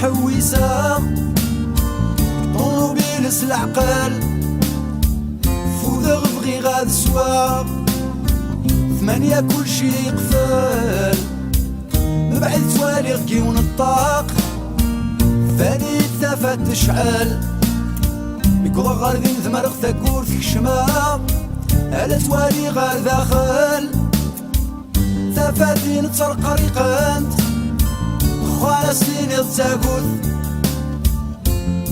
حويسة طوموبيل العقل فوذا بغي غاد سوا 8 كلشي يقفل مبعد توالي كيون الطاق ثاني التفات تشعل يقضى غاردين ثمرق تاكور في الشماء على توالي غار داخل ثفاتين تسرق ريقانت خوانا سنين يتساقوث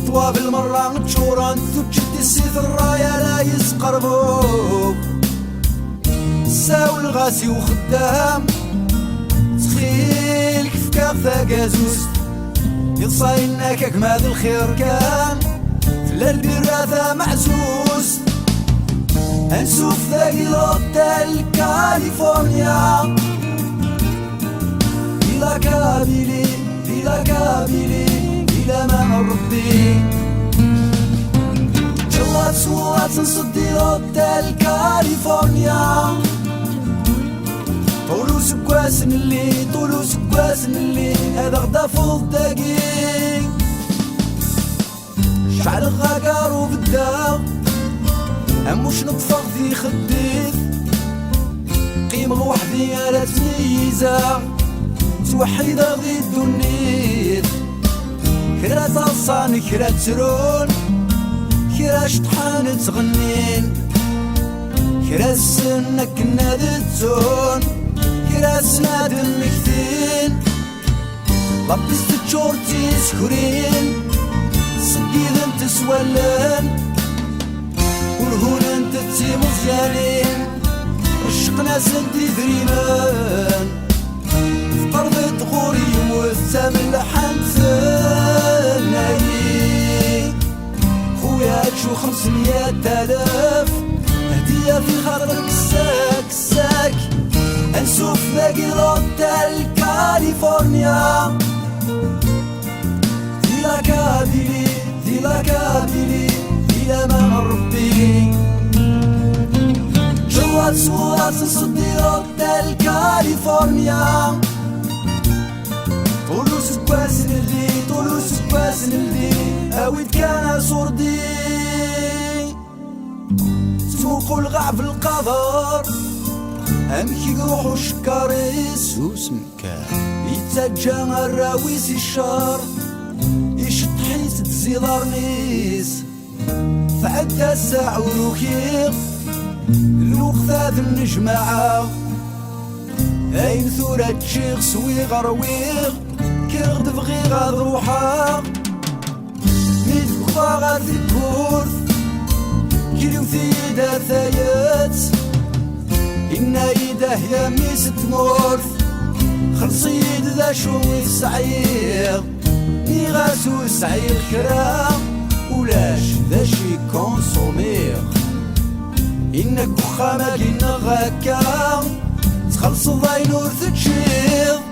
طواب المرة نتشوران تجد السيث الراية لا يسقربو ساول غاسي وخدام تخيل كيف كاغثا قازوس يصاينا كاك ماد الخير كان تلا البراثة معزوز انسوف ذاقي لوتيل كاليفورنيا إلى كابيلي إلى كابيلي إلى ما ربي جلات صورات نصدي لوتيل كاليفورنيا طولو سكواسن اللي هذا غدا فوض دقيق شعر غاقار وبدا هموش نطفق في خديث قيمة وحدي على تميزة توحيد غدي الدنيت كرا تصان كرا ترون كرا شطحان تغنين كرا السنة كنا دتون كرا سناد المكتين لبست تشورتي سكرين سقيد انت سوالن والهون انت تسي مزيانين رشقنا سنتي ذريمان في قرض غوري وثامن حنثناي خويا تشو 500,000 هدية في خاطرك الساك انسوف باقي لوتيل كاليفورنيا ديلا كابيلي إلى ما ربي جوات صورات نصدي لوتيل كاليفورنيا طولو سكواسن اللي اويد كان صوردي سوق الغع في القبر امكي يروحو شكاريس وسمكا يتجا الراويس الشار يشط حيس تزيدار نيس فعدى الساعة وروكيق الوقت النجمعة اين ثورة تشيغ سويغ رويغ كيغد بغي غاد روحا ميت بخفا غاد الكورث كيليو ثيدا ثايات إنا إيده يا ميس تمورث خلصيد ذا شوي السعير نيغاسو السعير كرام ولاش ذا شي كونسومير إنك وخامك إنا غاكا تخلص الضاينور تتشيض